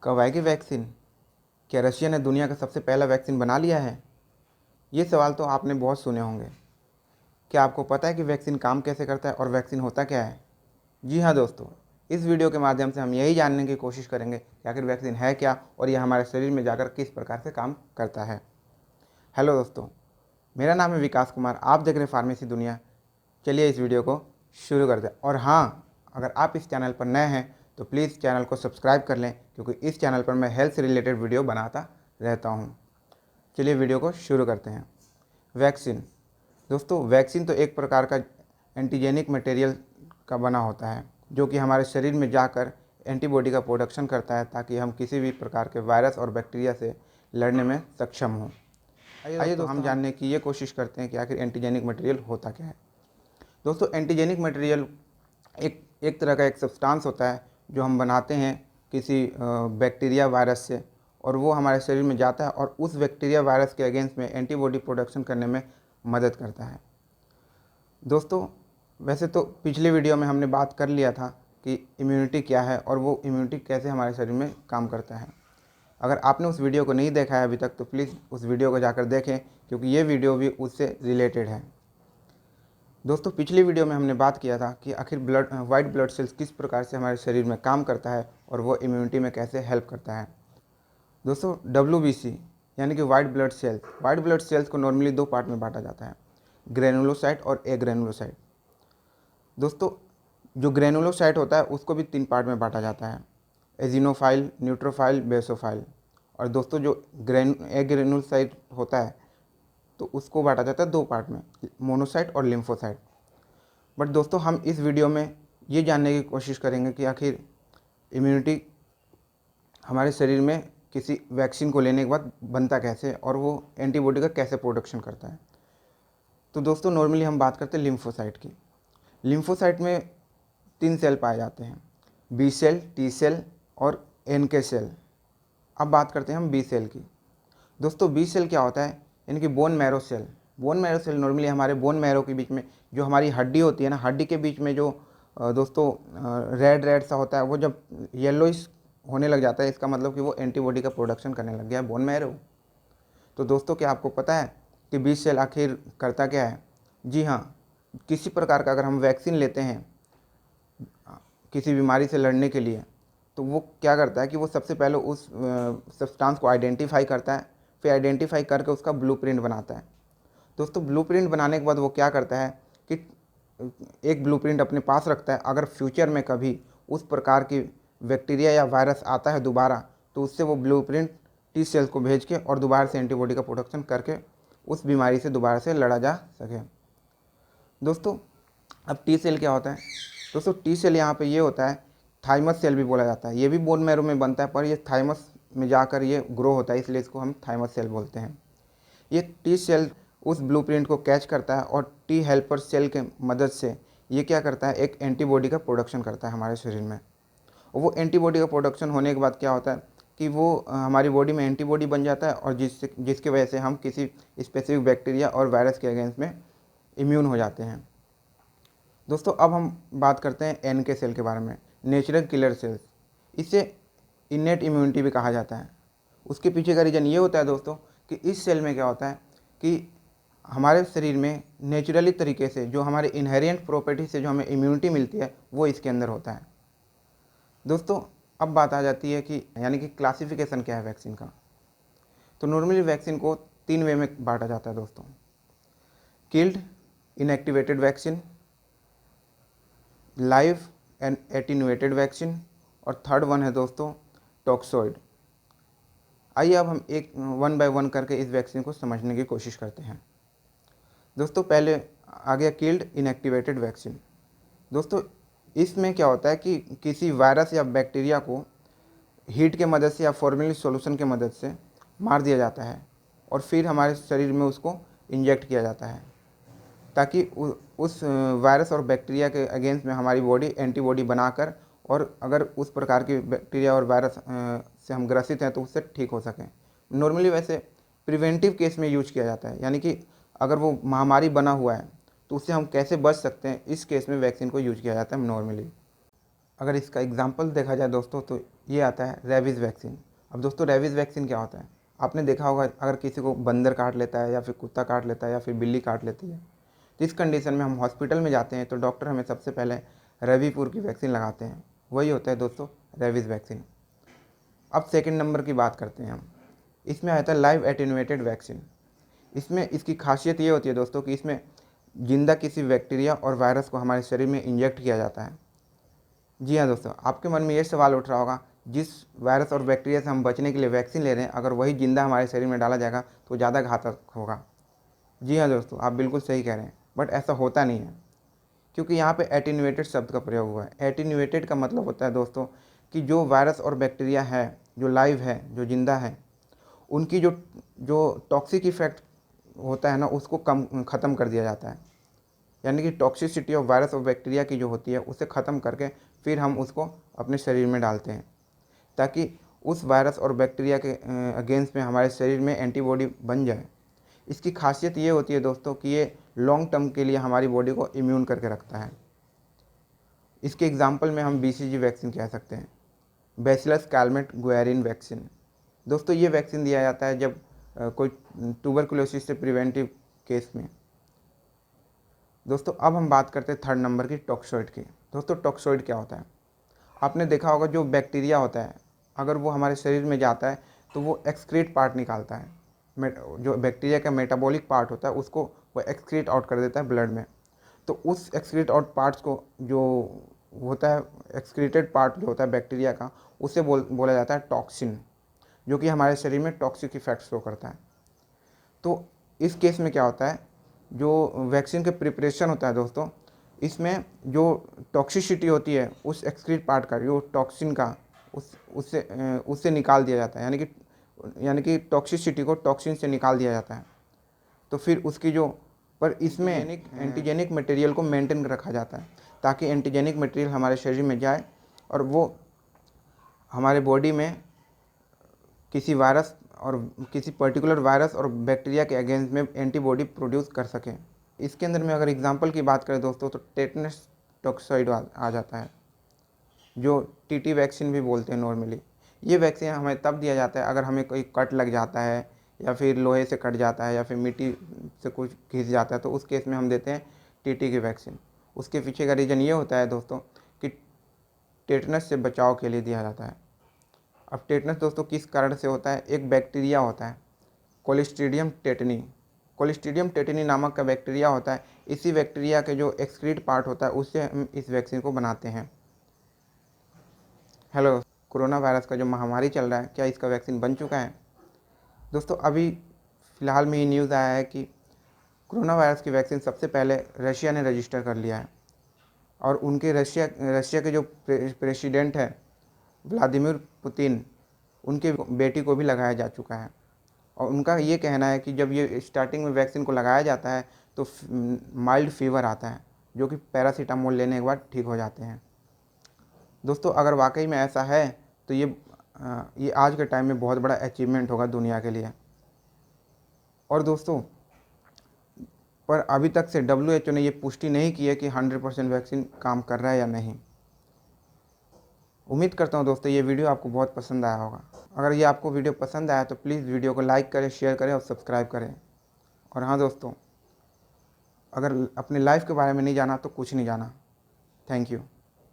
कब आएगी वैक्सीन? क्या रशिया ने दुनिया का सबसे पहला वैक्सीन बना लिया है? ये सवाल तो आपने बहुत सुने होंगे। क्या आपको पता है कि वैक्सीन काम कैसे करता है और वैक्सीन होता क्या है? जी हाँ दोस्तों, इस वीडियो के माध्यम से हम यही जानने की कोशिश करेंगे कि आखिर वैक्सीन है क्या और यह हमारे शरीर में जाकर किस प्रकार से काम करता है। हेलो दोस्तों, मेरा नाम है विकास कुमार। आप देख रहे हैं फार्मेसी दुनिया। चलिए इस वीडियो को शुरू करते हैं। और हाँ, अगर आप इस चैनल पर नए हैं तो प्लीज़ चैनल को सब्सक्राइब कर लें, क्योंकि इस चैनल पर मैं हेल्थ से रिलेटेड वीडियो बनाता रहता हूँ। चलिए वीडियो को शुरू करते हैं। वैक्सीन दोस्तों, वैक्सीन तो एक प्रकार का एंटीजेनिक मटेरियल का बना होता है, जो कि हमारे शरीर में जाकर एंटीबॉडी का प्रोडक्शन करता है, ताकि हम किसी भी प्रकार के वायरस और बैक्टीरिया से लड़ने में सक्षम हों। आइए दोस्तों, हम जानने की ये कोशिश करते हैं कि आखिर एंटीजेनिक मटेरियल होता क्या है। दोस्तों, एंटीजेनिक मटेरियल एक तरह का एक सब्सटेंस होता है जो हम बनाते हैं किसी बैक्टीरिया वायरस से, और वो हमारे शरीर में जाता है और उस बैक्टीरिया वायरस के अगेंस्ट में एंटीबॉडी प्रोडक्शन करने में मदद करता है। दोस्तों, वैसे तो पिछले वीडियो में हमने बात कर लिया था कि इम्यूनिटी क्या है और वो इम्यूनिटी कैसे हमारे शरीर में काम करता है। अगर आपने उस वीडियो को नहीं देखा है अभी तक तो प्लीज़ उस वीडियो को जाकर देखें, क्योंकि ये वीडियो भी उससे रिलेटेड है। दोस्तों, पिछली वीडियो में हमने बात किया था कि आखिर वाइट ब्लड सेल्स किस प्रकार से हमारे शरीर में काम करता है और वो इम्यूनिटी में कैसे हेल्प करता है। दोस्तों, WBC यानी कि वाइट ब्लड सेल्स को नॉर्मली दो पार्ट में बांटा जाता है, ग्रेनुलोसाइट और एग्रेनुलोसाइट। दोस्तों, जो ग्रेनुलोसाइट होता है उसको भी तीन पार्ट में बांटा जाता है, एजिनोफाइल, न्यूट्रोफाइल, बेसोफाइल। और दोस्तों, जो एग्रेनुलोसाइट होता है तो उसको बांटा जाता है दो पार्ट में, मोनोसाइट और लिम्फोसाइट। बट दोस्तों, हम इस वीडियो में ये जानने की कोशिश करेंगे कि आखिर इम्यूनिटी हमारे शरीर में किसी वैक्सीन को लेने के बाद बनता कैसे और वो एंटीबॉडी का कैसे प्रोडक्शन करता है। तो दोस्तों, नॉर्मली हम बात करते हैं लिम्फोसाइट की। लिम्फोसाइट में तीन सेल पाए जाते हैं, बी सेल, टी सेल और NK सेल। अब बात करते हैं हम बी सेल की। दोस्तों, बी सेल क्या होता है? यानी कि bone marrow cell. Bone marrow cell normally हमारे बोन मैरो के बीच में जो हमारी हड्डी होती है ना, हड्डी के बीच में जो दोस्तों रेड सा होता है, वो जब येलोइश होने लग जाता है, इसका मतलब कि वो एंटीबॉडी का प्रोडक्शन करने लग गया है, बोन मैरो। तो दोस्तों, क्या आपको पता है कि बी सेल आखिर करता क्या है? जी हाँ, किसी प्रकार का अगर हम वैक्सीन लेते हैं किसी बीमारी से लड़ने के लिए, तो वो क्या करता है कि वो सबसे पहले उस सब्सटेंस को आइडेंटिफाई करता है, फिर आइडेंटिफाई करके उसका ब्लूप्रिंट बनाता है। दोस्तों, ब्लूप्रिंट बनाने के बाद वो क्या करता है कि एक ब्लूप्रिंट अपने पास रखता है। अगर फ्यूचर में कभी उस प्रकार की बैक्टीरिया या वायरस आता है दोबारा, तो उससे वो ब्लूप्रिंट टी सेल्स को भेज के और दोबारा से एंटीबॉडी का प्रोडक्शन करके उस बीमारी से दोबारा से लड़ा जा सके। दोस्तों, अब टी सेल क्या होता है? दोस्तों, टी सेल यहाँ पे ये होता है, थाइमस सेल भी बोला जाता है। ये भी बोन मैरो में बनता है, पर ये थाइमस में जाकर ये ग्रो होता है, इसलिए इसको हम थाइमस सेल बोलते हैं। ये टी सेल उस ब्लूप्रिंट को कैच करता है और टी हेल्पर सेल के मदद से ये क्या करता है, एक एंटीबॉडी का प्रोडक्शन करता है हमारे शरीर में। और वो एंटीबॉडी का प्रोडक्शन होने के बाद क्या होता है कि वो हमारी बॉडी में एंटीबॉडी बन जाता है, और जिसकी वजह से हम किसी स्पेसिफिक बैक्टीरिया और वायरस के अगेंस्ट में इम्यून हो जाते हैं। दोस्तों, अब हम बात करते हैं NK सेल के बारे में, नेचुरल किलर सेल्स। इसे इनेट इम्यूनिटी भी कहा जाता है। उसके पीछे का रीज़न ये होता है दोस्तों कि इस सेल में क्या होता है कि हमारे शरीर में नेचुरली तरीके से जो हमारे इनहेरिएंट प्रॉपर्टी से जो हमें इम्यूनिटी मिलती है वो इसके अंदर होता है। दोस्तों, अब बात आ जाती है कि यानी कि क्लासिफिकेशन क्या है वैक्सीन का। तो नॉर्मली वैक्सीन को तीन वे में बांटा जाता है दोस्तों, killed, inactivated vaccine, live and attenuated vaccine, और थर्ड वन है दोस्तों टॉक्सोइड। आइए अब हम एक वन बाय वन करके इस वैक्सीन को समझने की कोशिश करते हैं। दोस्तों, पहले आ गया किल्ड इनएक्टिवेटेड वैक्सीन। दोस्तों, इसमें क्या होता है कि किसी वायरस या बैक्टीरिया को हीट के मदद से या फॉर्मेलिन सॉल्यूशन के मदद से मार दिया जाता है, और फिर हमारे शरीर में उसको इंजेक्ट किया जाता है, ताकि उस वायरस और बैक्टीरिया के अगेंस्ट में हमारी बॉडी एंटीबॉडी बनाकर, और अगर उस प्रकार की बैक्टीरिया और वायरस से हम ग्रसित हैं तो उससे ठीक हो सकें। नॉर्मली वैसे प्रिवेंटिव केस में यूज किया जाता है, यानी कि अगर वो महामारी बना हुआ है तो उससे हम कैसे बच सकते हैं, इस केस में वैक्सीन को यूज किया जाता है नॉर्मली। अगर इसका एग्जांपल देखा जाए दोस्तों तो ये आता है रेबीज़ वैक्सीन। अब दोस्तों रेबीज़ वैक्सीन क्या होता है? आपने देखा होगा अगर किसी को बंदर काट लेता है या फिर कुत्ता काट लेता है या फिर बिल्ली काट लेती है, तो इस कंडीशन में हम हॉस्पिटल में जाते हैं तो डॉक्टर हमें सबसे पहले रेबीपुर की वैक्सीन लगाते हैं। वही होता है दोस्तों रेबीज़ वैक्सीन। अब सेकंड नंबर की बात करते हैं हम। इसमें आता है लाइव एटेन्यूएटेड वैक्सीन। इसमें इसकी खासियत ये होती है दोस्तों कि इसमें जिंदा किसी बैक्टीरिया और वायरस को हमारे शरीर में इंजेक्ट किया जाता है। जी हाँ दोस्तों, आपके मन में ये सवाल उठ रहा होगा, जिस वायरस और बैक्टीरिया से हम बचने के लिए वैक्सीन ले रहे हैं, अगर वही जिंदा हमारे शरीर में डाला जाएगा तो ज़्यादा घातक होगा। जी हाँ दोस्तों, आप बिल्कुल सही कह रहे हैं, बट ऐसा होता नहीं है, क्योंकि यहाँ पे एटीन्यूएटेड शब्द का प्रयोग हुआ है। एटीन्यूएटेड का मतलब होता है दोस्तों कि जो वायरस और बैक्टीरिया है, जो लाइव है, जो जिंदा है, उनकी जो जो टॉक्सिक इफेक्ट होता है ना, उसको ख़त्म कर दिया जाता है। यानी कि टॉक्सिसिटी ऑफ वायरस और बैक्टीरिया की जो होती है उसे ख़त्म करके फिर हम उसको अपने शरीर में डालते हैं, ताकि उस वायरस और बैक्टीरिया के अगेंस्ट में हमारे शरीर में एंटीबॉडी बन जाए। इसकी खासियत ये होती है दोस्तों कि ये लॉन्ग टर्म के लिए हमारी बॉडी को इम्यून करके रखता है। इसके एग्जाम्पल में हम BCG वैक्सीन कह सकते हैं, बैसिलस कैलमेट गुएरिन वैक्सीन। दोस्तों ये वैक्सीन दिया जाता है जब कोई ट्यूबरकुलोसिस से प्रिवेंटिव केस में। दोस्तों अब हम बात करते हैं थर्ड नंबर की, टॉक्सोइड की। दोस्तों टॉक्सोइड क्या होता है? आपने देखा होगा जो बैक्टीरिया होता है, अगर वो हमारे शरीर में जाता है तो वो एक्सक्रीट पार्ट निकालता है। जो बैक्टीरिया का मेटाबॉलिक पार्ट होता है उसको वो एक्सक्रीट आउट कर देता है ब्लड में। तो उस एक्सक्रीट आउट पार्ट्स को, जो होता है एक्सक्रीटेड पार्ट जो होता है बैक्टीरिया का, उसे बोला जाता है टॉक्सिन, जो कि हमारे शरीर में टॉक्सिक इफेक्ट शो करता है। तो इस केस में क्या होता है, जो वैक्सीन के प्रिपरेशन होता है दोस्तों, इसमें जो टॉक्सिसिटी होती है उस एक्सक्रीट पार्ट का, जो टॉक्सिन का, उससे निकाल दिया जाता है। यानी कि टॉक्सिसिटी को टॉक्सिन से निकाल दिया जाता है। तो फिर उसकी जो पर इसमें एंटीजेनिक मटेरियल को मेंटेन रखा जाता है, ताकि एंटीजेनिक मटेरियल हमारे शरीर में जाए और वो हमारे बॉडी में किसी वायरस और किसी पर्टिकुलर वायरस और बैक्टीरिया के अगेंस्ट में एंटीबॉडी प्रोड्यूस कर सकें। इसके अंदर में अगर एग्जांपल की बात करें दोस्तों तो टेटनस टॉक्साइड आ जाता है, जो TT वैक्सीन भी बोलते हैं नॉर्मली। ये वैक्सीन हमें तब दिया जाता है अगर हमें कोई कट लग जाता है, या फिर लोहे से कट जाता है, या फिर मिट्टी से कुछ घिस जाता है, तो उस केस में हम देते हैं TT की वैक्सीन। उसके पीछे का रीज़न ये होता है दोस्तों कि टेटनस से बचाव के लिए दिया जाता है। अब टेटनस दोस्तों किस कारण से होता है? एक बैक्टीरिया होता है कोलिस्ट्रीडियम टेटनी। कोलिस्ट्रीडियम टेटनी नामक का बैक्टीरिया होता है। इसी बैक्टीरिया के जो एक्सक्रीट पार्ट होता है उससे हम इस वैक्सीन को बनाते हैं। हेलो, कोरोना वायरस का जो महामारी चल रहा है, क्या इसका वैक्सीन बन चुका है? दोस्तों अभी फ़िलहाल में ये न्यूज़ आया है कि कोरोना वायरस की वैक्सीन सबसे पहले रशिया ने रजिस्टर कर लिया है, और उनके रशिया के जो प्रेसिडेंट है व्लादिमीर पुतिन, उनके बेटी को भी लगाया जा चुका है। और उनका ये कहना है कि जब ये स्टार्टिंग में वैक्सीन को लगाया जाता है तो माइल्ड फीवर आता है, जो कि पैरासीटामोल लेने के बाद ठीक हो जाते हैं। दोस्तों अगर वाकई में ऐसा है तो ये आज के टाइम में बहुत बड़ा अचीवमेंट होगा दुनिया के लिए। और दोस्तों पर अभी तक से WHO ने ये पुष्टि नहीं की है कि 100% वैक्सीन काम कर रहा है या नहीं। उम्मीद करता हूँ दोस्तों ये वीडियो आपको बहुत पसंद आया होगा। अगर ये आपको वीडियो पसंद आया तो प्लीज़ वीडियो को लाइक करें, शेयर करें और सब्सक्राइब करें। और हाँ दोस्तों, अगर अपने लाइफ के बारे में नहीं जाना तो कुछ नहीं जाना। Thank you.